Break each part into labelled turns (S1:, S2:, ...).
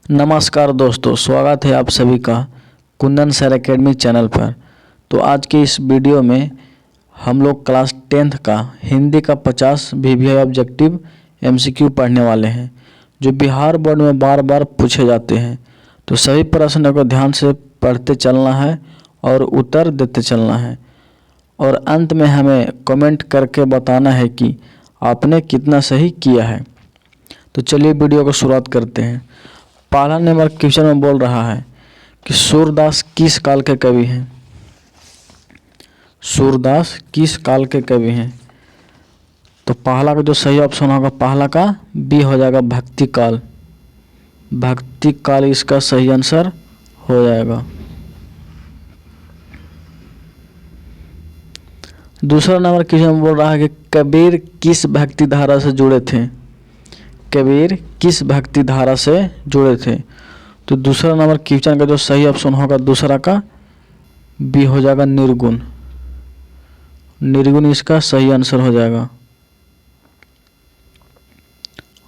S1: नमस्कार दोस्तों, स्वागत है आप सभी का कुंदन सर एकेडमी चैनल पर। तो आज के इस वीडियो में हम लोग क्लास 10th का हिंदी का 50 VVI ऑब्जेक्टिव MCQ पढ़ने वाले हैं, जो बिहार बोर्ड में बार बार पूछे जाते हैं। तो सभी प्रश्नों को ध्यान से पढ़ते चलना है और उत्तर देते चलना है, और अंत में हमें कमेंट करके बताना है कि आपने कितना सही किया है। तो चलिए वीडियो को शुरुआत करते हैं। पहला नंबर क्वेश्चन में बोल रहा है कि सूरदास किस काल के कवि हैं। सूरदास किस काल के कवि हैं? तो पहला का जो सही ऑप्शन होगा, पहला का बी हो जाएगा, भक्ति काल। भक्ति काल इसका सही आंसर हो जाएगा। दूसरा नंबर क्वेश्चन में बोल रहा है कि कबीर किस भक्ति धारा से जुड़े थे। कबीर किस भक्ति धारा से जुड़े थे? तो दूसरा नंबर क्वेश्चन का जो सही ऑप्शन होगा, दूसरा का बी हो जाएगा, निर्गुण। निर्गुण इसका सही आंसर हो जाएगा,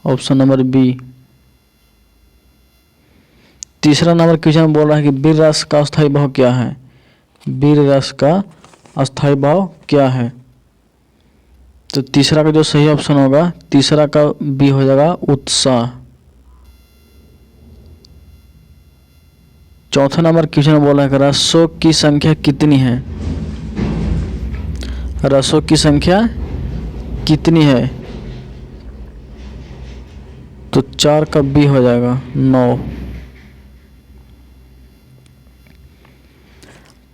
S1: ऑप्शन नंबर बी। तीसरा नंबर क्वेश्चन बोल रहा है कि वीर रस का अस्थायी भाव क्या है। वीर रस का अस्थायी भाव क्या है? तो तीसरा का जो सही ऑप्शन होगा, तीसरा का बी हो जाएगा, उत्साह। चौथा नंबर क्वेश्चन बोल रहा है कि रसों की संख्या कितनी है। रसों की संख्या कितनी है? तो 4 का बी हो जाएगा, 9।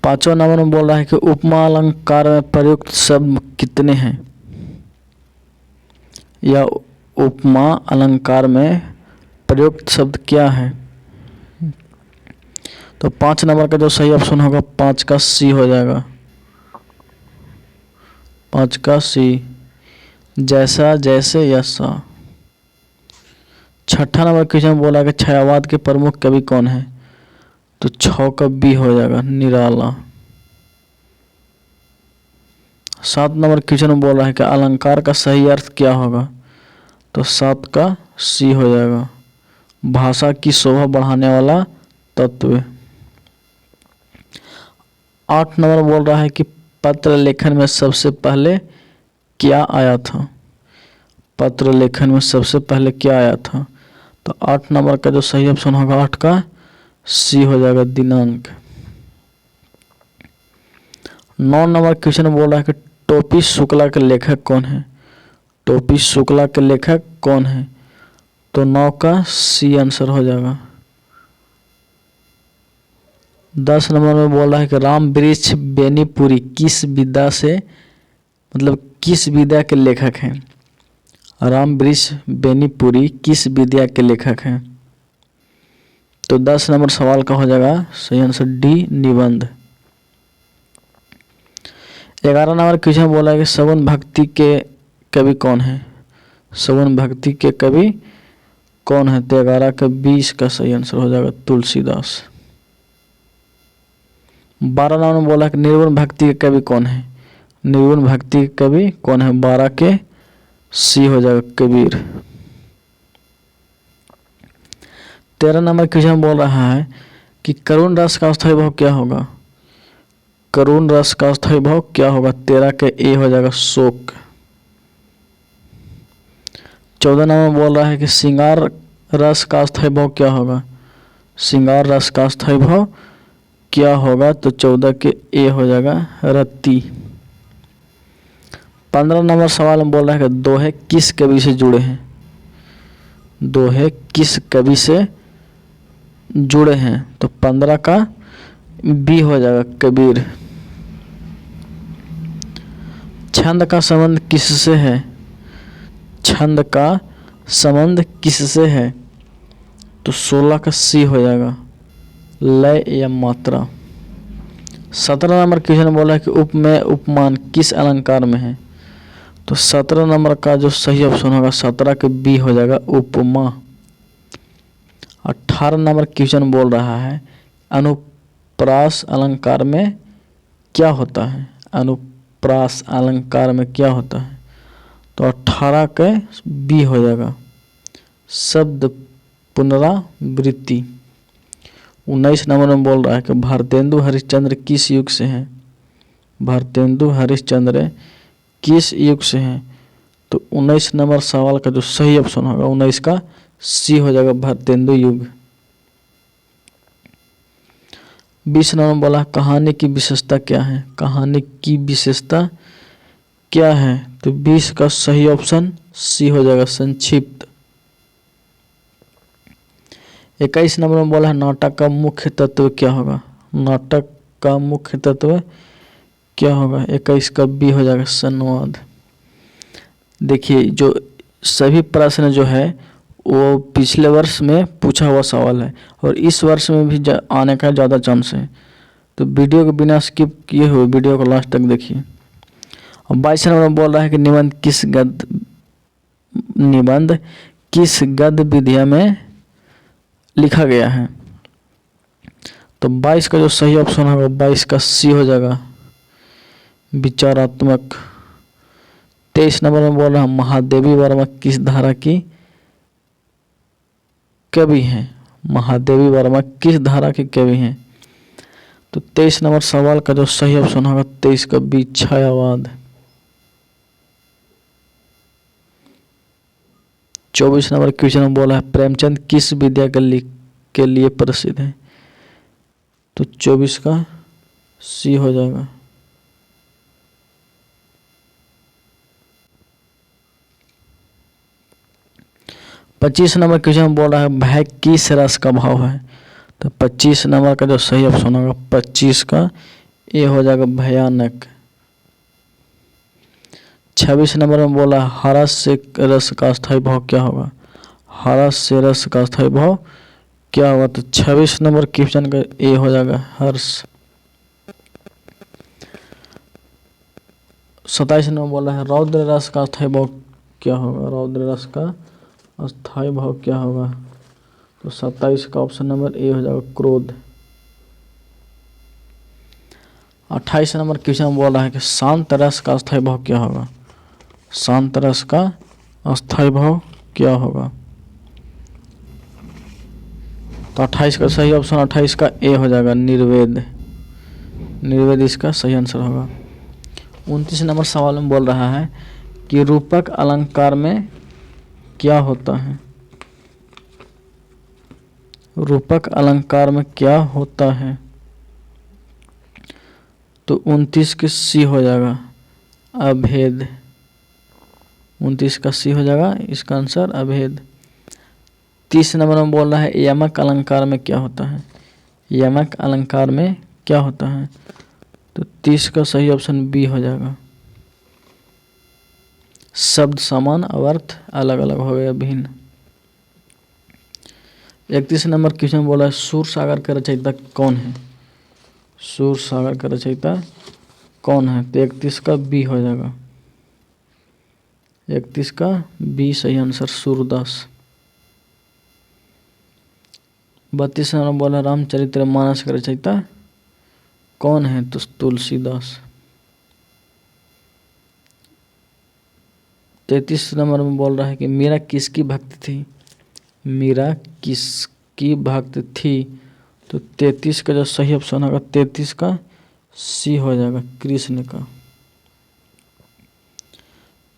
S1: पांचवा नंबर में बोल रहा है कि उपमा अलंकार में प्रयुक्त शब्द कितने हैं, या उपमा अलंकार में प्रयुक्त शब्द क्या है? तो 5 नंबर का जो सही ऑप्शन होगा, 5 का सी हो जाएगा, 5 का सी, जैसा, जैसे, यसा। छठा नंबर क्वेश्चन बोला कि छायावाद के प्रमुख कवि कौन है। तो 6 का बी हो जाएगा, निराला। 7 नंबर क्वेश्चन में बोल रहा है कि अलंकार का सही अर्थ क्या होगा। तो 7 का सी हो जाएगा, भाषा की शोभा बढ़ाने वाला तत्व। 8 नंबर बोल रहा है कि पत्र लेखन में सबसे पहले क्या आया था। पत्र लेखन में सबसे पहले क्या आया था? तो 8 नंबर का जो सही ऑप्शन होगा, 8 का सी हो जाएगा, दिनांक। 9 नंबर क्वेश्चन बोल रहा है कि टोपी शुक्ला के लेखक कौन है। टोपी शुक्ला के लेखक कौन है? तो 9 का सी आंसर हो जाएगा। 10 नंबर में बोल रहा है कि राम वृक्ष बेनीपुरी किस विधा से, मतलब किस विधा के लेखक हैं। राम वृक्ष बेनीपुरी किस विधा के लेखक हैं? तो 10 नंबर सवाल का हो जाएगा सही आंसर डी, निबंध। 11 नंबर क्वेश्चन बोला है कि सवन भक्ति के कवि कौन है। सवन भक्ति के कवि कौन है? तो 11 का 20 का सही आंसर हो जाएगा, तुलसीदास। 12 नंबर में बोला है कि निर्गुण भक्ति के कवि कौन है। निर्गुण भक्ति के कवि कौन है? 12 के सी हो जाएगा, कबीर। 13 नंबर क्वेश्चन बोल रहा है कि करुण रस का अस्थायी भाव क्या होगा। करुण रस का अस्थायी भाव क्या होगा? 13 के ए हो जाएगा, शोक। 14 नंबर बोल रहा है कि श्रृंगार रस का अस्थायी भाव क्या होगा। श्रृंगार रस का अस्थायी भाव क्या होगा? तो 14 के ए हो जाएगा, रति। 15 नंबर सवाल में बोल रहा है कि दोहे किस कवि से जुड़े हैं। दोहे किस कवि से जुड़े हैं? तो 15 का बी हो जाएगा, कबीर। छंद का संबंध किससे है। छंद का संबंध किससे है? तो 16 का सी हो जाएगा, लय या मात्रा। 17 नंबर क्वेश्चन बोला है कि उपमेय उपमान किस अलंकार में है। तो 17 नंबर का जो सही ऑप्शन होगा, 17 के बी हो जाएगा, उपमा। 18 नंबर क्वेश्चन बोल रहा है अनुप्रास अलंकार में क्या होता है। अनुप्रास अलंकार में क्या होता है? तो 18 के बी हो जाएगा, शब्द पुनरावृत्ति। 19 नंबर में बोल रहा है कि भारतेंदु हरिश्चंद्र किस युग से हैं। भारतेंदु हरिश्चंद्र किस युग से हैं। तो 19 नंबर सवाल का जो सही ऑप्शन होगा 19 का सी हो जाएगा, भारतेंदु युग। 20 नंबर बोला कहानी की विशेषता क्या है। कहानी की विशेषता क्या है। तो 20 का सही ऑप्शन सी हो जाएगा, संक्षिप्त। 21 नंबर में बोला है नाटक का मुख्य तत्व क्या होगा। नाटक का मुख्य तत्व क्या होगा। 21 का बी हो जाएगा, संवाद। देखिए जो सभी प्रश्न जो है वो पिछले वर्ष में पूछा हुआ सवाल है और इस वर्ष में भी आने का ज़्यादा चांस है। तो वीडियो को बिना स्किप किए हुए वीडियो को लास्ट तक देखिए। और 22 नंबर में बोल रहा है कि निबंध किस गद्य विधा में लिखा गया है। तो 22 का जो सही ऑप्शन होगा 22 का सी हो जाएगा, विचारात्मक। 23 नंबर में बोल रहा है महादेवी वर्मा किस धारा की कवि हैं। महादेवी वर्मा किस धारा के कवि हैं। तो 23 नंबर सवाल का जो सही ऑप्शन होगा 23 का बी, छायावाद। 24 नंबर क्वेश्चन में बोला है प्रेमचंद किस विद्या के लिए प्रसिद्ध है। तो 24 का सी हो जाएगा। 25 नंबर क्वेश्चन में बोल रहा है भय किस रस का भाव है। तो 25 नंबर का जो सही ऑप्शन होगा 25 का ए हो जाएगा, भयानक। 26 नंबर में बोला है हर्ष से रस का स्थायी भाव क्या होगा। हर्ष से रस का स्थायी भाव क्या होगा। तो 26 नंबर क्वेश्चन का ए हो जाएगा, हर्ष। 27 नंबर बोला है रौद्र रस का स्थायी भाव क्या होगा। रौद्र रस का अस्थायी भाव क्या होगा। तो 27 का ऑप्शन नंबर ए हो जाएगा, क्रोध। 28 नंबर क्वेश्चन बोल रहा है कि शांत रस का अस्थायी भाव क्या होगा। शांत रस का अस्थायी भाव क्या होगा। तो 28 का सही ऑप्शन 28 का ए हो जाएगा, निर्वेद। निर्वेद इसका सही आंसर होगा। 29 नंबर सवाल में बोल रहा है कि रूपक अलंकार में क्या होता है। रूपक अलंकार में क्या होता है। तो 29 के सी हो जाएगा, अभेद। 29 का सी हो जाएगा, इसका आंसर अभेद। 30 नंबर में बोल रहा है यमक अलंकार में क्या होता है। यमक अलंकार में क्या होता है। तो 30 का सही ऑप्शन बी हो जाएगा, शब्द समान और अर्थ अलग अलग हो गया, भिन्न। 31 नंबर क्वेश्चन बोला है सूर सागर का रचयिता कौन है। सूर सागर का रचयिता कौन है। तो 31 का बी हो जाएगा, 31 का बी सही आंसर, सूरदास। 32 नंबर बोला रामचरितमानस का रचयिता कौन है। तो तुलसीदास। 33 नंबर में बोल रहा है कि मीरा किसकी भक्त थी। मीरा किसकी भक्त थी। तो 33 का जो सही ऑप्शन होगा 33 का सी हो जाएगा, कृष्ण का।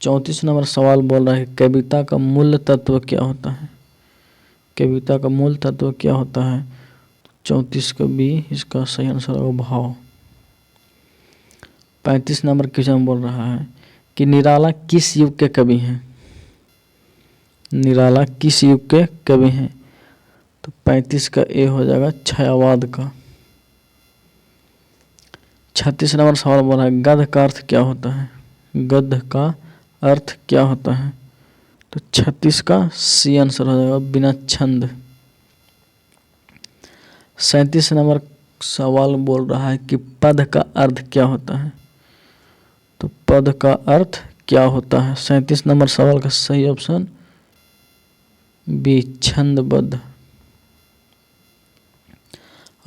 S1: 34 नंबर सवाल बोल रहा है कविता का मूल तत्व क्या होता है। कविता का मूल तत्व क्या होता है। 34 का बी इसका सही आंसर होगा, भाव। 35 नंबर क्वेश्चन बोल रहा है कि निराला किस युग के कवि हैं। निराला किस युग के कवि हैं। तो 35 का ए हो जाएगा, छायावाद का। 36 नंबर सवाल बोल रहा है गद्य का अर्थ क्या होता है। गद्य का अर्थ क्या होता है। तो 36 का सी आंसर हो जाएगा, बिना छंद। 37 नंबर सवाल बोल रहा है कि पद का अर्थ क्या होता है। तो पद का अर्थ क्या होता है। 37 नंबर सवाल का सही ऑप्शन बी, छंदबद्ध।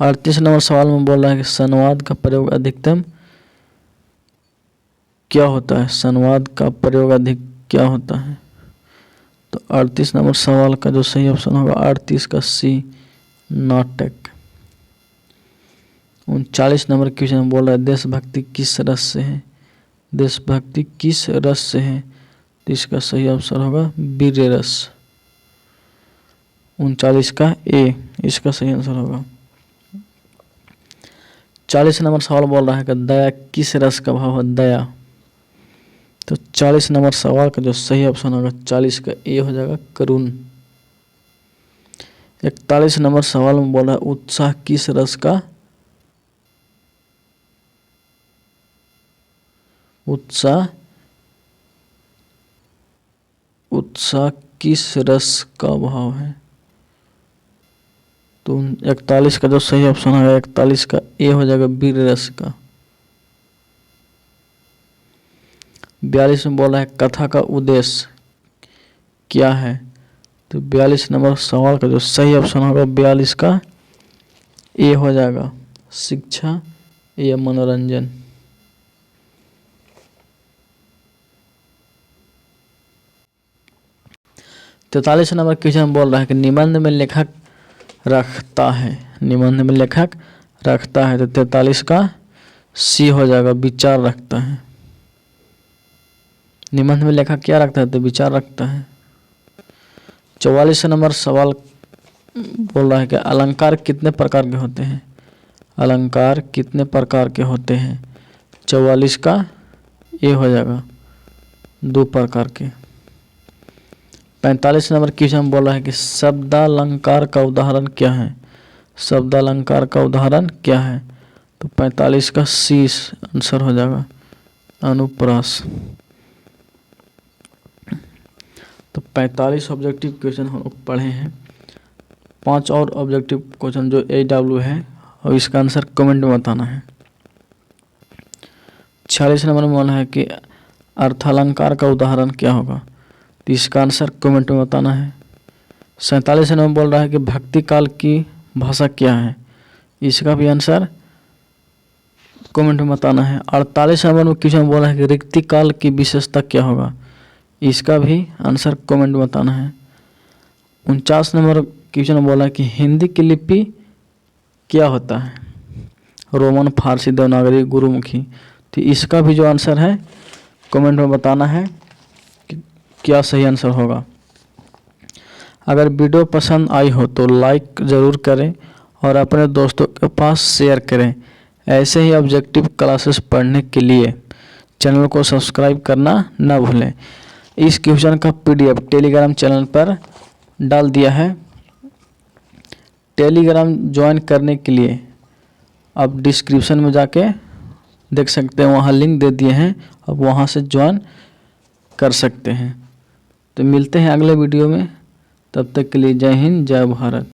S1: 38 नंबर सवाल में बोल रहा है कि संवाद का प्रयोग अधिकतम क्या होता है। संवाद का प्रयोग अधिक क्या होता है। तो 38 नंबर सवाल का जो सही ऑप्शन होगा 38 का सी, नाटक। 39 नंबर क्वेश्चन बोल रहा है देशभक्ति किस रस से है, देशभक्ति किस रस से है, तो इसका सही ऑप्शन होगा वीर रस। 39 का ए इसका सही आंसर होगा। 40 नंबर सवाल बोल रहा है कि दया किस रस का भाव है, दया। तो 40 नंबर सवाल का जो सही ऑप्शन होगा 40 का ए हो जाएगा, करुण। 41 नंबर सवाल में बोल रहा है उत्साह किस रस का, उत्साह किस रस का भाव है, तो 41 का जो सही ऑप्शन है 41 का ए हो जाएगा, वीर रस का। 42 में बोला है कथा का उद्देश्य क्या है, तो 42 नंबर सवाल का जो सही ऑप्शन होगा 42 का ए हो जाएगा, शिक्षा या मनोरंजन। 43 नंबर क्वेश्चन बोल रहा है कि निबंध में लेखक रखता है, निबंध में लेखक रखता है, तो 43 का सी हो जाएगा, विचार रखता है। निबंध में लेखक क्या रखता है, तो विचार रखता है। 44 नंबर सवाल बोल रहा है कि अलंकार कितने प्रकार के होते हैं, अलंकार कितने प्रकार के होते हैं, 44 का ए हो जाएगा, 2 प्रकार के। 45 नंबर क्वेश्चन बोल रहा है कि शब्दालंकार का उदाहरण क्या है, शब्दालंकार का उदाहरण क्या है, तो 45 का सी आंसर हो जाएगा, अनुप्रास। तो 45 ऑब्जेक्टिव क्वेश्चन हम लोग पढ़े हैं। 5 और ऑब्जेक्टिव क्वेश्चन जो AW है और इसका आंसर कमेंट में बताना है। 46 नंबर में बोला है कि अर्थालंकार का उदाहरण क्या होगा, तो इसका आंसर कमेंट में बताना है। 47 नंबर बोल रहा है कि भक्ति काल की भाषा क्या है, इसका भी आंसर कमेंट में बताना है। 48 नंबर में क्वेश्चन बोला है कि रिक्ति काल की विशेषता क्या होगा, इसका भी आंसर कमेंट में बताना है। 49 नंबर क्वेश्चन बोला है कि हिंदी की लिपि क्या होता है, रोमन, फारसी, देवनागरी, गुरुमुखी, तो इसका भी जो आंसर है कमेंट में बताना है कि क्या सही आंसर होगा। अगर वीडियो पसंद आई हो तो लाइक ज़रूर करें और अपने दोस्तों के पास शेयर करें। ऐसे ही ऑब्जेक्टिव क्लासेस पढ़ने के लिए चैनल को सब्सक्राइब करना ना भूलें। इस क्वेश्चन का PDF टेलीग्राम चैनल पर डाल दिया है। टेलीग्राम ज्वाइन करने के लिए आप डिस्क्रिप्शन में जाके देख सकते हैं, वहाँ लिंक दे दिए हैं, आप वहाँ से ज्वाइन कर सकते हैं। तो मिलते हैं अगले वीडियो में, तब तक के लिए जय हिंद, जय भारत।